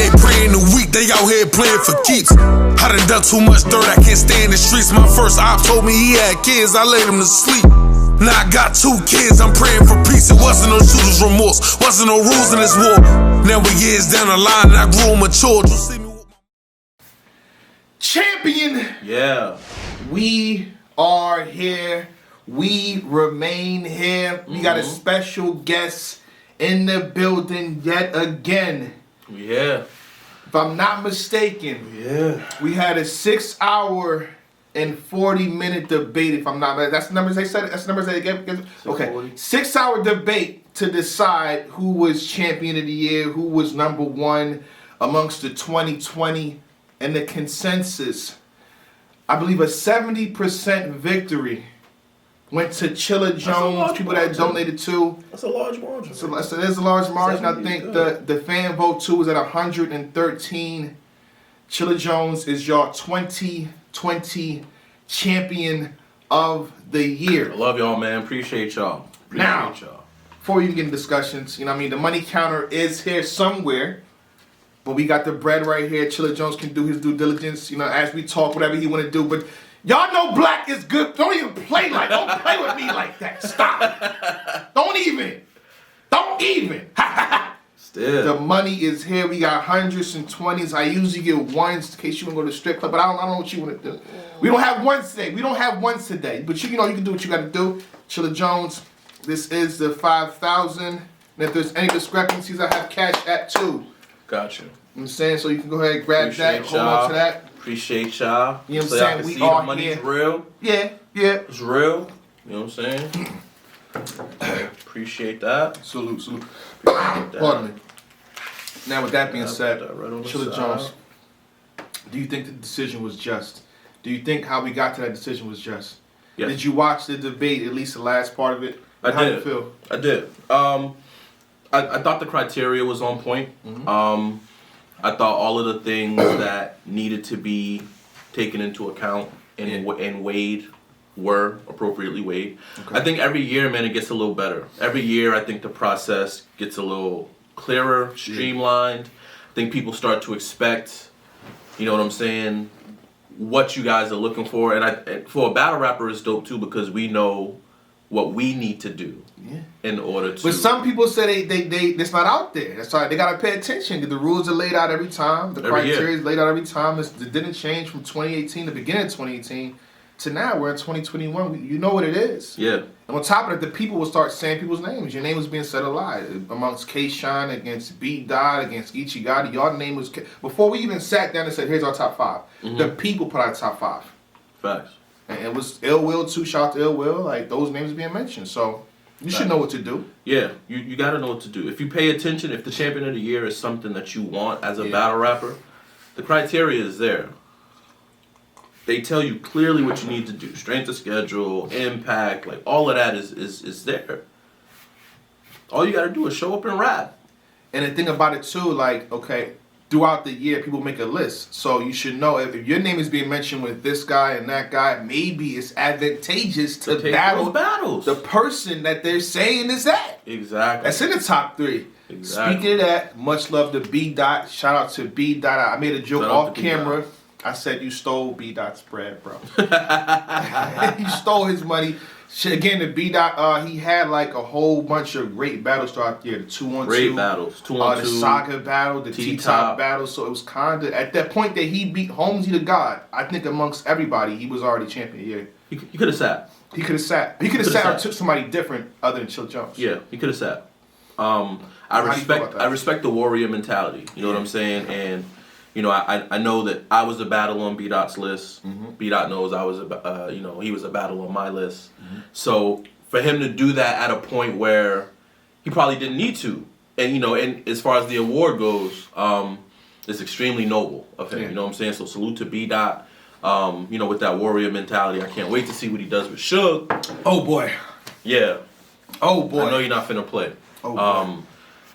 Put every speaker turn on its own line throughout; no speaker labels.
they praying the week, they out here playing for keeps. I done too much dirt, I can't stay in the streets. My first op told me he had kids, I laid him to sleep. Now I got 2 kids, I'm praying for peace. It wasn't no shooter's remorse, wasn't no rules in this war. Now we years down the line and I grew matured.
Champion!
Yeah.
We are here. We remain here. We got a special guest in the building yet again.
Yeah.
If I'm not mistaken, we had a 6-hour and 40-minute debate. If I'm not, that's the numbers they said. That's the numbers they gave. Okay, 6-hour debate to decide who was champion of the year, who was number one amongst the 2020, and the consensus. I believe a 70% victory went to Chilla Jones. People that donated to.
That's a large margin.
So there's a large margin. I think the fan vote too was at 113. Chilla Jones is your 2020 champion of the year.
I love y'all, man. Appreciate y'all.
Now, before we even get into discussions, you know what I mean? The money counter is here somewhere. But we got the bread right here. Chilla Jones can do his due diligence, you know, as we talk, whatever he want to do. But y'all know black is good. Don't even play with me like that. Stop. Don't even.
Still.
The money is here. We got hundreds and 20s. I usually get ones in case you want to go to the strip club, but I don't know what you want to do. We don't have ones today. But you know, you can do what you got to do. Chilla Jones, this is the 5,000. And if there's any discrepancies, I have cash at too.
Gotcha.
You know what I'm saying? So you can go ahead and grab that, hold on to that.
Appreciate y'all.
You know what I'm
so
saying?
Y'all
We
see
are
the money's
here.
real.
Yeah.
It's real. You know what I'm saying? Appreciate that.
Salute.
Appreciate that.
Pardon me. Now with that being said,
right on the
Chilla
side.
Jones, do you think the decision was just? Do you think how we got to that decision was just?
Yes.
Did you watch the debate, at least the last part of it? How did you feel?
I did. I thought the criteria was on point. I thought all of the things that needed to be taken into account and weighed were appropriately weighed. Okay. I think every year, man, it gets a little better. Every year, I think the process gets a little clearer, streamlined. I think people start to expect, you know what I'm saying, what you guys are looking for. And for a battle rapper, it's dope too because we know what we need to do in order to.
But some people say they it's not out there. That's why they gotta pay attention. The rules are laid out every time. The criteria is laid out every time. It didn't change from 2018, the beginning of 2018, to now. We're in 2021. You know what it is.
Yeah.
And on top of that, the people will start saying people's names. Your name was being said a lot amongst K-Shine, against B. Dot, against Ichigati. Your name was before we even sat down and said, "Here's our top 5." The people put out top 5.
Facts.
And it was Ill Will too. Shout out to Ill Will. Like those names being mentioned. So you should know what to do.
Yeah, you got to know what to do. If you pay attention, if the champion of the year is something that you want as a battle rapper, the criteria is there. They tell you clearly what you need to do. Strength of schedule, impact, like all of that is there. All you got to do is show up and rap.
And the thing about it too, like, okay, throughout the year, people make a list. So you should know if your name is being mentioned with this guy and that guy, maybe it's advantageous to battle
battles.
The person that they're saying is that.
Exactly.
That's in the top 3. Exactly. Speaking of that, much love to B. Dot. Shout out to B. Dot. I made a joke off camera. I said you stole B. Dot's bread, bro. You stole his money. Again, the B. Dot, he had like a whole bunch of great battles throughout the year. The 2-on-2.
Great battles. 2-on-2.
The Saga battle, the T-Top battle. So it was kind of, at that point that he beat Holmesy the God, I think amongst everybody, he was already champion. Yeah.
He could have sat.
He could have sat. He could have sat or took somebody different other than Chilla Jones.
Yeah, he could have sat. I respect the warrior mentality. You know what I'm saying? And you know, I know that I was a battle on B. Dot's list. B. Dot knows I was he was a battle on my list. So for him to do that at a point where he probably didn't need to, and you know, and as far as the award goes, it's extremely noble of him. You know what I'm saying? So salute to B. Dot. You know, with that warrior mentality, I can't wait to see what he does with Suge.
Oh boy.
Yeah.
Oh boy.
I know you're not finna play.
Oh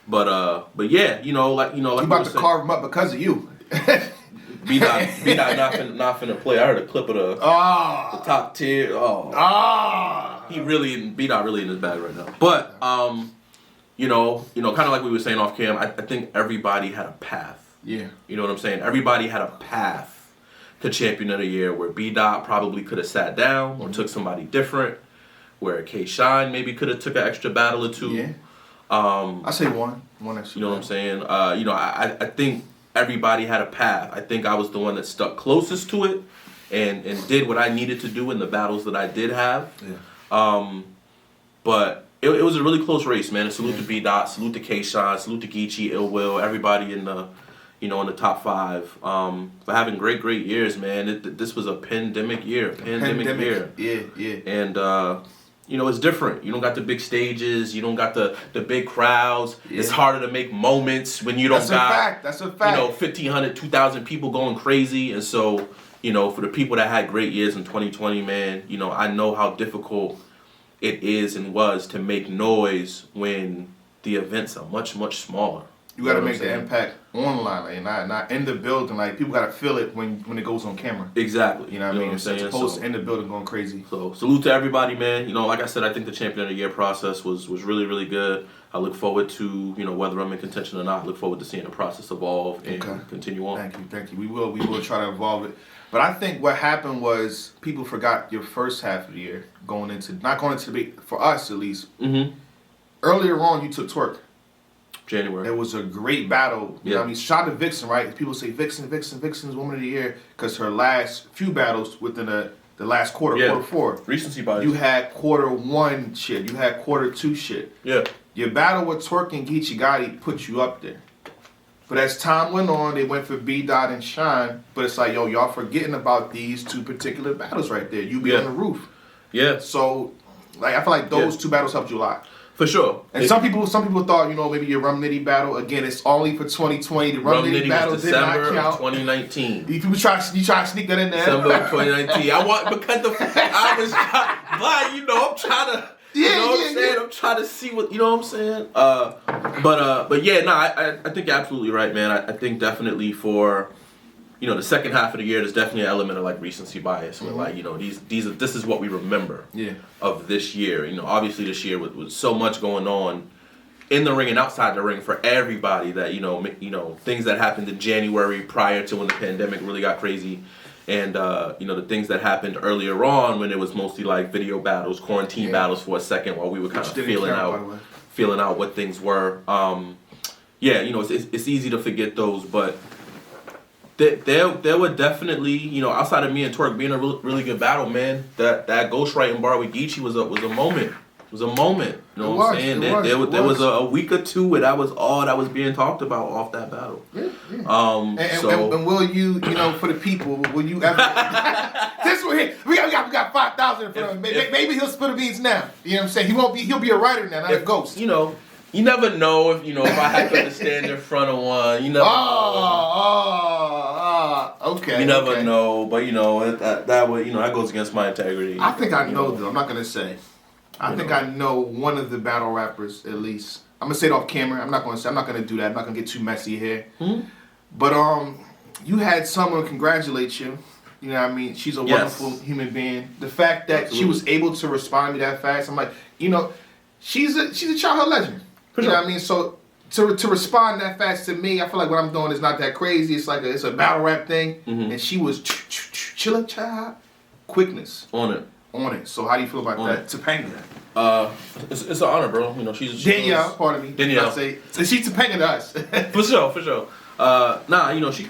boy.
But yeah, you know, like
he about to carve him up because of you.
B. Dot not finna play. I heard a clip of the top tier. He really B. Dot really in his bag right now. But you know, kind of like we were saying off cam, I think everybody had a path.
Yeah.
You know what I'm saying? Everybody had a path to champion of the year where B-Dot probably could have sat down or took somebody different, where K-Shine maybe could have took an extra battle or two.
Yeah. I say one extra.
You know what I'm saying? I think everybody had a path. I think I was the one that stuck closest to it and did what I needed to do in the battles that I did have.
Yeah.
But it was a really close race, man. And salute to B-Dot, salute to K-Shine, salute to Geechee, Ill Will, everybody in the in the top 5 for having great years, man. This was a pandemic year. Pandemic year.
Yeah.
And it's different. You don't got the big stages. You don't got the big crowds.
Yeah.
It's harder to make moments when you don't got
That's a fact.
1,500, 2,000 people going crazy. And so, for the people that had great years in 2020, man, I know how difficult it is and was to make noise when the events are much, much smaller.
You got to make the impact online, like not in the building. Like people got to feel it when it goes on camera.
Exactly.
You know what I mean? As opposed to in the building going crazy.
So salute to everybody, man. Like I said, I think the champion of the year process was really, really good. I look forward to whether I'm in contention or not. I look forward to seeing the process evolve and continue on.
Thank you. We will try to evolve it. But I think what happened was people forgot your first half of the year not going into the for us at least.
Mm-hmm.
Earlier on, you took Twerk.
January.
It was a great battle. You know
Yeah.
what I mean? Shout out to Vixen, right? People say Vixen's Woman of the Year because her last few battles within the last quarter, quarter 4.
Recency bias.
You had quarter 1 shit. You had quarter 2 shit.
Yeah.
Your battle with Twerk and Geechee Gotti put you up there. But as time went on, they went for B-Dot and Shine. But it's like, y'all forgetting about these 2 particular battles right there. You be on the roof.
Yeah.
So, I feel like those 2 battles helped you a lot.
For sure.
And some people thought, maybe your Rum Nitty battle, again, it's only for 2020. The Rum Nitty battle
was
did not
December
count.
of 2019.
People try to sneak that in there.
December of 2019. I'm trying to. I'm trying to see what I'm saying. But yeah, no, I think you're absolutely right, man. I think definitely for the second half of the year, there's definitely an element of like recency bias, where this is what we remember of this year. Obviously this year with so much going on in the ring and outside the ring for everybody that things that happened in January prior to when the pandemic really got crazy. And the things that happened earlier on when it was mostly like video battles, quarantine battles for a second while we were kind of feeling out what things were. It's easy to forget those, but there were definitely outside of me and Twerk being a really good battle, man. That ghostwriting bar with Geechee was a moment. It was a moment. You know what I'm saying? There was a week or two where that was all that was being talked about off that battle.
Yeah. And will you, for the people, will you ever? This one here, we got 5,000 in front of him. Maybe he'll spill the beans now. You know what I'm saying? He'll be a writer now, not a ghost.
You never know if if I have to stand in front of one. You never
okay.
You never know, but that would that goes against my integrity.
I think I know though. I'm not gonna say. I think I know one of the battle rappers at least. I'm gonna say it off camera. I'm not gonna do that. I'm not gonna get too messy here.
Mm-hmm.
But you had someone congratulate you. You know what I mean? She's a wonderful human being. The fact that she was able to respond to me that fast, I'm like, she's a childhood legend. You know what I mean? So to respond that fast to me, I feel like what I'm doing is not that crazy. It's like it's a battle rap thing, and she was Chilla child, quickness
on it.
So how do you feel about that? Topanga.
It's an honor, bro. She's
Danielle, pardon me.
Danielle.
So she's Topanga to us.
For sure.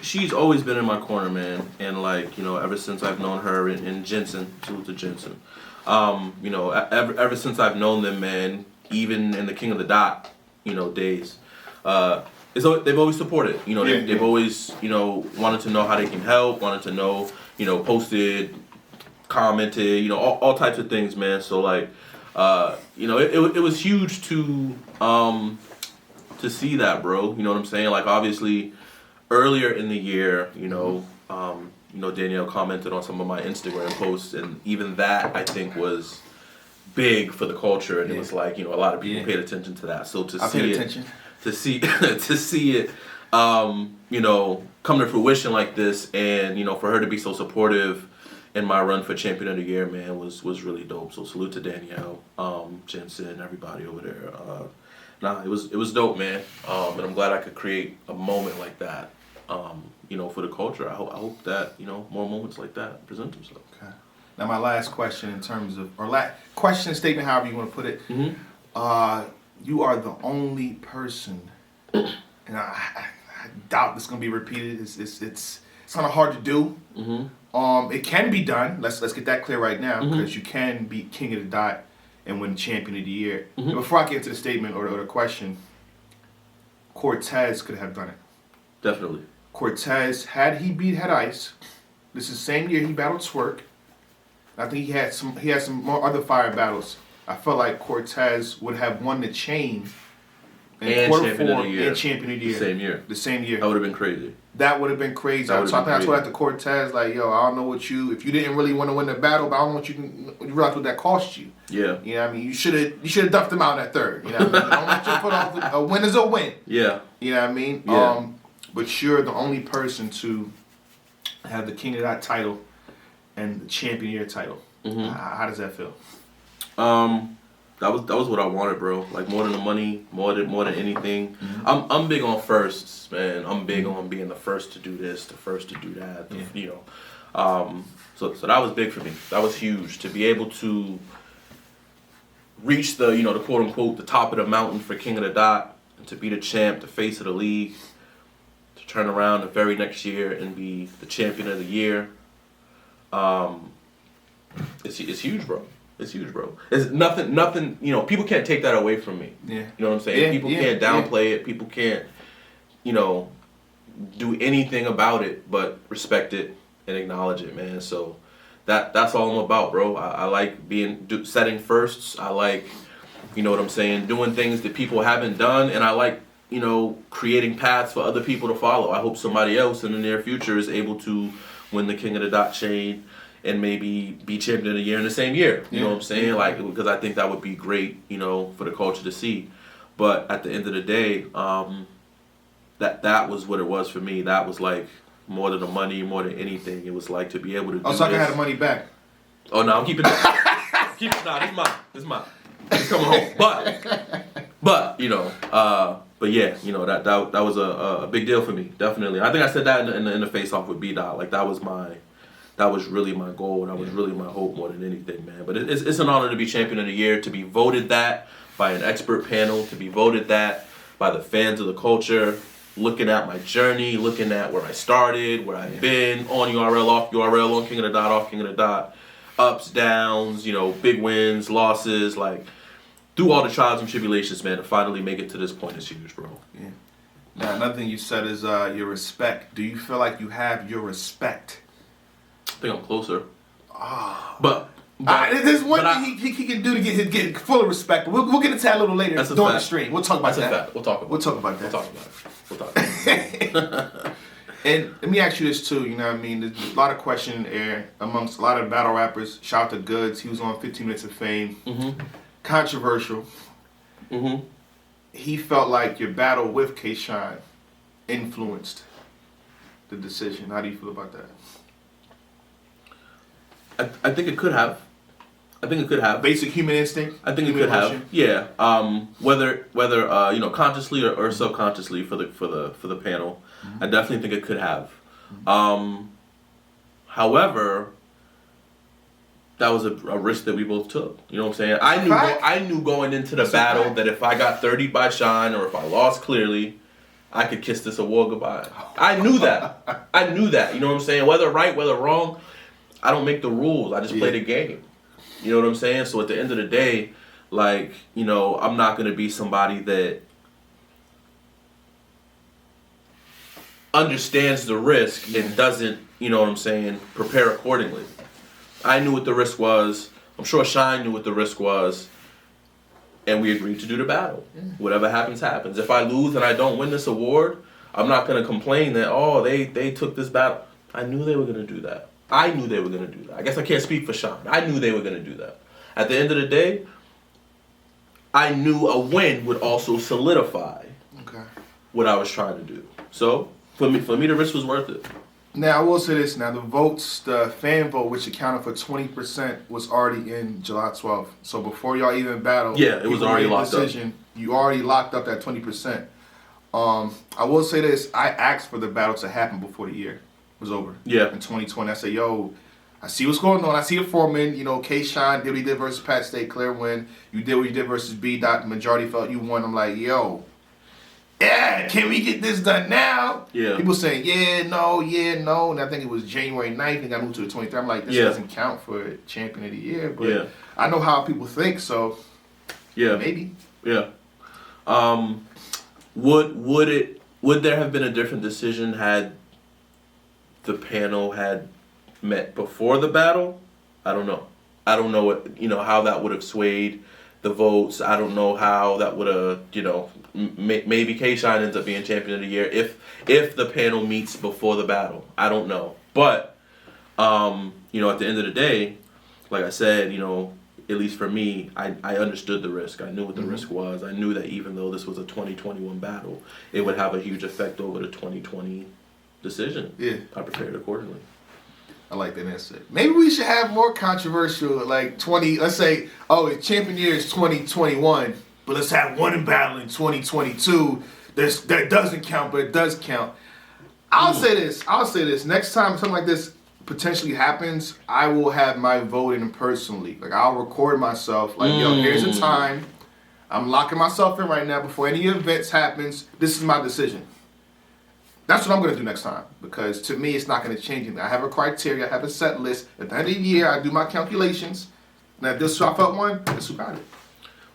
She's always been in my corner, man. And ever since I've known her and Jensen, salute to Jensen. Ever since I've known them, man, even in the King of the Dot, days, they've always supported. They've always, wanted to know how they can help, wanted to know, posted, commented, all types of things, man. So it was huge to see that, bro. You know what I'm saying? Obviously, earlier in the year, Danielle commented on some of my Instagram posts, and even that I think was big for the culture, and it was a lot of people paid attention to that. So to see it, come to fruition like this, and for her to be so supportive in my run for champion of the year, man, was really dope. So salute to Danielle, Jensen, everybody over there. It was dope, man. And I'm glad I could create a moment like that For the culture. I hope that more moments like that present themselves.
Okay. Now my last question in terms of question statement, however you want to put it.
Mm-hmm.
You are the only person, and I doubt this is gonna be repeated. It's kind of hard to do.
Mm-hmm.
It can be done. Let's get that clear right now,
Mm-hmm.
because you can be king of the dot and win champion of the year.
Mm-hmm.
Before I get into the statement or the question, Cortez could have done it.
Definitely.
Cortez, had he beat Head Ice, this is the same year he battled Twerk. I think he had some more other fire battles. I felt like Cortez would have won the chain in
And
quarter
champion of
four
the year.
and champion of the year.
The same year.
The same year.
That would have been crazy.
That would have been crazy.
That would've
So I
been
think I told
crazy.
that to Cortez, like, yo, I don't know if you didn't really want to win the battle, but I don't want you realize what that cost you.
Yeah.
You know what I mean? You should have duffed him out at third. You know what I mean? Don't let you put off a win is a win.
Yeah.
You know what I mean?
Yeah.
But you're the only person to have the King of that title and the Champion of your title.
Mm-hmm.
How does that feel?
That was what I wanted, bro. Like more than the money, more than anything.
Mm-hmm.
I'm big on firsts, man. I'm big on being the first to do this, the first to do that. So that was big for me. That was huge to be able to reach the the quote unquote the top of the mountain for King of the Dot, and to be the champ, the face of the league, to turn around the very next year and be the champion of the year. It's huge, bro. It's huge, bro. It's nothing. People can't take that away from me.
Yeah.
You know what I'm saying?
Yeah,
People
yeah,
can't downplay it. People can't, do anything about it but respect it and acknowledge it, man. So that's all I'm about, bro. I like setting firsts. I like, what I'm saying, doing things that people haven't done, and I like, creating paths for other people to follow. I hope somebody else in the near future is able to win the King of the Dot chain and maybe be champion of the year in the same year. You know what I'm saying? Like, because I think that would be great, for the culture to see. But at the end of the day, that was what it was for me. That was like more than the money, more than anything. It was like to be able to do
So I can
this.
have the money back.
Oh no, I'm keeping it. This is mine. It's coming home. But yeah, that was a big deal for me, definitely. I think I said that in the face off with B-Dot. Like that was really my goal. That was really my hope more than anything, man. But it's an honor to be champion of the year, to be voted that by an expert panel, to be voted that by the fans of the culture, looking at my journey, looking at where I started, where I've been, on URL, off URL, on King of the Dot, off King of the Dot, ups, downs, big wins, losses, like through all the trials and tribulations, man, to finally make it to this point is huge, bro.
Yeah. Now, another thing you said is your respect. Do you feel like you have your respect?
I think I'm closer.
Oh.
But
there's one thing he can do to get full of respect. But we'll get into that a little later during the stream. We'll talk about
That's
that.
a fact. We'll talk about that.
And let me ask you this too. You know what I mean? There's a lot of question in the air amongst a lot of battle rappers. Shout out to Goods. He was on 15 Minutes of Fame.
Mm-hmm.
Controversial.
Mm-hmm.
He felt like your battle with K-Shine influenced the decision. How do you feel about that?
I think it could have.
Basic human instinct.
I think it could have. Yeah. Whether consciously or subconsciously for the panel, I definitely think it could have. However, that was a risk that we both took. You know what I'm saying? I knew going into the battle that if I got 30 by Shine or if I lost clearly, I could kiss this award goodbye. I knew that. You know what I'm saying? Whether right, whether wrong, I don't make the rules. I just play the game. You know what I'm saying? So at the end of the day, like, I'm not going to be somebody that understands the risk and doesn't, prepare accordingly. I knew what the risk was. I'm sure Shine knew what the risk was. And we agreed to do the battle. Whatever happens, happens. If I lose and I don't win this award, I'm not going to complain that, they took this battle. I knew they were going to do that. I guess I can't speak for Shine. I knew they were going to do that. At the end of the day, I knew a win would also solidify what I was trying to do. So, for me, the risk was worth it.
Now, I will say this. Now, the fan vote, which accounted for 20%, was already in July 12th. So, before y'all even battled,
it was already locked up.
You already locked up that 20%. I will say this. I asked for the battle to happen before the year was over.
Yeah.
In 2020, I said, yo, I see what's going on. I see a Foreman. You know, K-Shine did what he did versus Pat State, clear win. You did what you did versus B. Dot. The majority felt you won. I'm like, yo, yeah, can we get this done now?
Yeah.
People saying, yeah, no. And I think it was January 9th and got moved to the 23rd. I'm like, this doesn't count for champion of the year. But I know how people think, so maybe.
Yeah. Would there have been a different decision had the panel had met before the battle? I don't know. I don't know how that would have swayed the votes. I don't know how that would have, maybe K-Shine ends up being champion of the year if the panel meets before the battle. I don't know. But, at the end of the day, like I said, at least for me, I understood the risk. I knew what the risk was. I knew that even though this was a 2021 battle, it would have a huge effect over the 2020 decision.
Yeah.
I prepared accordingly.
I like that answer. Maybe we should have more controversial, like let's say, champion year is 2021, but let's have one in battle in 2022. That doesn't count, but it does count. I'll say this. Next time something like this potentially happens, I will have my voting personally. Like, I'll record myself. Like, yo, here's a time. I'm locking myself in right now before any events happens. This is my decision. That's what I'm going to do next time, because to me, it's not going to change anything. I have a criteria. I have a set list. At the end of the year, I do my calculations. Now, if this I felt one, this who got it.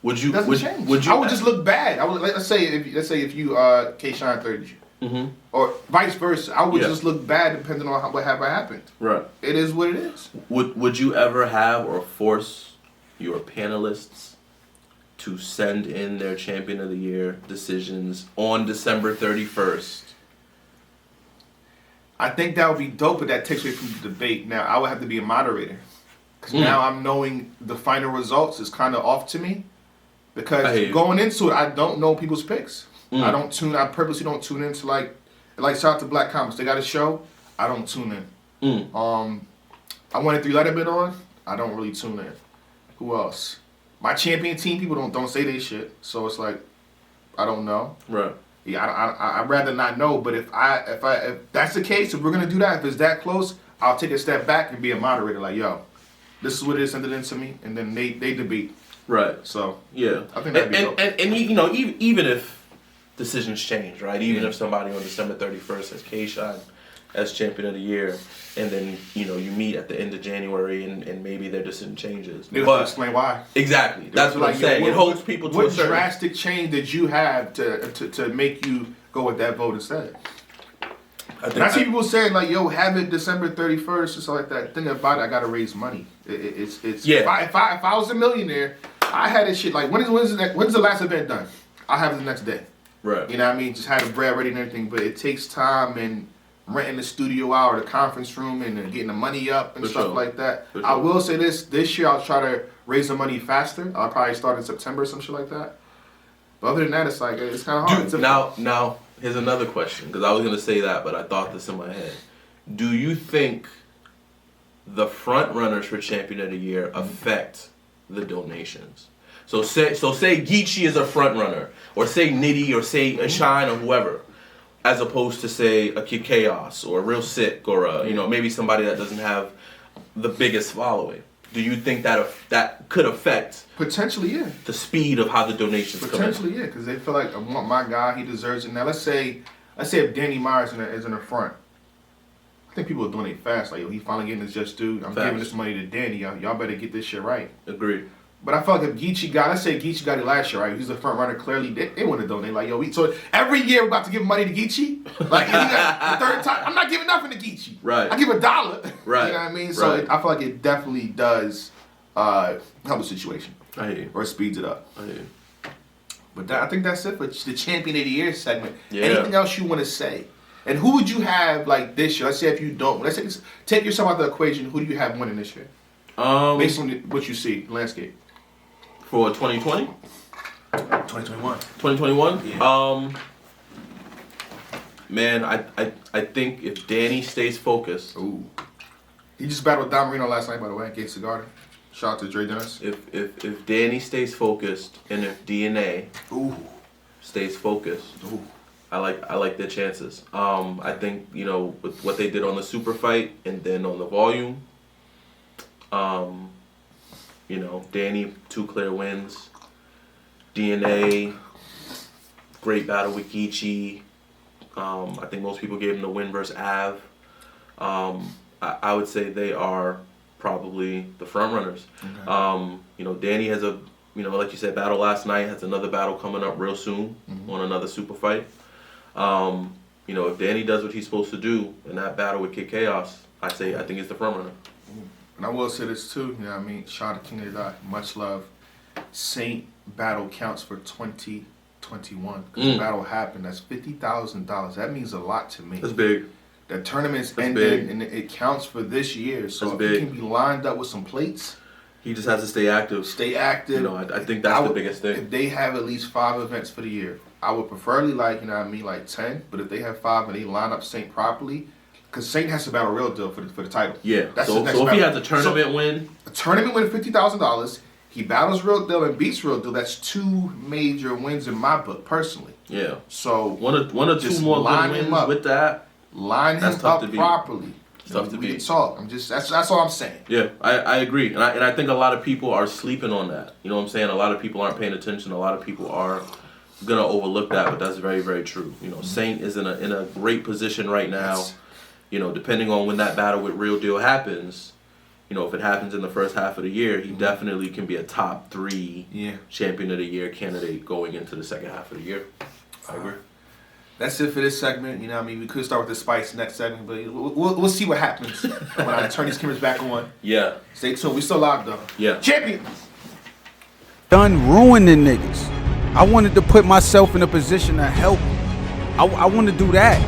Would you?
Change.
Would you?
I would just look bad. I would let's say if you K-Shine 30 you, or vice versa. I would just look bad depending on whatever happened.
Right.
It is what it is.
Would you ever have or force your panelists to send in their champion of the year decisions on December 31st?
I think that would be dope, but that takes away from the debate. Now, I would have to be a moderator. Because now I'm knowing the final results is kind of off to me. Because going into it, I don't know people's picks. I purposely don't tune into, like shout out to Black Comics. They got a show. I don't tune in. I wanted 3 Letterman on. I don't really tune in. Who else? My champion team people don't say they shit. So it's like, I don't know.
Right.
Yeah, I'd rather not know, but if that's the case, if we're gonna do that, if it's that close, I'll take a step back and be a moderator. Like, yo, this is what it is, send it in to me, and then they debate.
Right.
So
yeah,
I think that'd be dope.
And even if decisions change, right? Even if somebody on December 31st has K-Shine as champion of the year, and then you meet at the end of January and maybe their decision changes.
They have to explain why.
Exactly. That's what I'm saying. It holds people to a certain.
What drastic change did you have to make you go with that vote instead? I see people saying like, "Yo, have it December 31st" or something like that. Think about it. I gotta raise money. It's if I was a millionaire, I had this shit like when's the last event done? I have it the next day.
Right.
You know what I mean? Just have the bread ready and everything, but it takes time and renting the studio out or the conference room and getting the money up and stuff like that. I will say this year I'll try to raise the money faster. I'll probably start in September or some shit like that. But other than that, it's like it's kind of hard.
Dude, now here's another question, because I was gonna say that, but I thought this in my head. Do you think the front runners for champion of the year affect the donations? So say Geechee is a front runner, or say Nitty, or say Shine, or whoever, as opposed to say a Kid Chaos or a Real Sick or a maybe somebody that doesn't have the biggest following. Do you think that could affect
potentially
the speed of how the donations
potentially
come in?
Because they feel like I want my guy, he deserves it. Now let's say if Danny Myers is in the front, I think people will donate fast. Like, yo, he finally getting his just due. I'm giving this money to Danny. Y'all better get this shit right.
Agreed.
But I feel like if Geechee got, let's say Geechee got it last year, right? He's the front runner. Clearly, they want to donate. Like, yo, so every year we're about to give money to Geechee. Like, he got the third time. I'm not giving nothing to Geechee.
Right.
I give $1.
Right.
You know what I mean? So I feel like it definitely does help the situation.
I hear you.
Or speeds it up.
I hear you.
But I think that's it for the Champion of the Year segment.
Yeah.
Anything else you want to say? And who would you have like this year? Let's say if you don't. Let's take yourself out of the equation. Who do you have winning this year? Based on what you see, landscape.
For 2020?
2021.
2021?
Yeah.
Man, I think if Danny stays focused.
Ooh. He just battled Don Marino last night, by the way, against the Garden. Shout out to Dre Dennis.
If Danny stays focused and if DNA stays focused, I like their chances. I think, you know, with what they did on the super fight and then on the volume, you know, Danny, 2 clear wins. DNA, great battle with Geechee. I think most people gave him the win versus Av. I would say they are probably the front runners. Okay. You know, Danny has a, you know, like you said, battle last night, has another battle coming up real soon on another super fight. You know, if Danny does what he's supposed to do in that battle with Kid Chaos, I think he's the front runner.
And I will say this too, you know what I mean? Shout out to King of the Dot, much love. Saint battle counts for 2021. Because the battle happened, that's $50,000. That means a lot to me.
That's big.
The tournament's ended and it counts for this year. So if he can be lined up with some plates.
He just has to stay active.
Stay active.
You know, I think that's the biggest thing.
If they have at least 5 events for the year, I would preferably like, you know what I mean, like 10. But if they have 5 and they line up Saint properly, because Saint has to battle Real Deal for the title.
Yeah.
That's
so if he has a tournament win.
A tournament win of $50,000. He battles Real Deal and beats Real Deal. That's 2 major wins in my book, personally.
Yeah.
So
one or two more good wins with that.
Line him up properly.
Tough to beat.
Talk. That's all I'm saying.
Yeah, I agree, and I think a lot of people are sleeping on that. You know what I'm saying? A lot of people aren't paying attention. A lot of people are gonna overlook that, but that's very, very true. You know, Saint is in a great position right now. Yes. You know, depending on when that battle with Real Deal happens, you know, if it happens in the first half of the year, he definitely can be a top 3 champion of the year candidate going into the second half of the year. I agree.
That's it for this segment. You know what I mean? We could start with the spice next segment, but we'll see what happens when I turn these cameras back on.
Yeah.
Stay tuned. We still live, though.
Yeah.
Champion!
Done ruining niggas. I wanted to put myself in a position to help. I want to do that.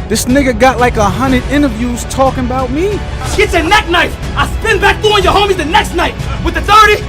This nigga got like 100 interviews talking about me.
Get your neck knife. I spin back through on your homies the next night with the 30.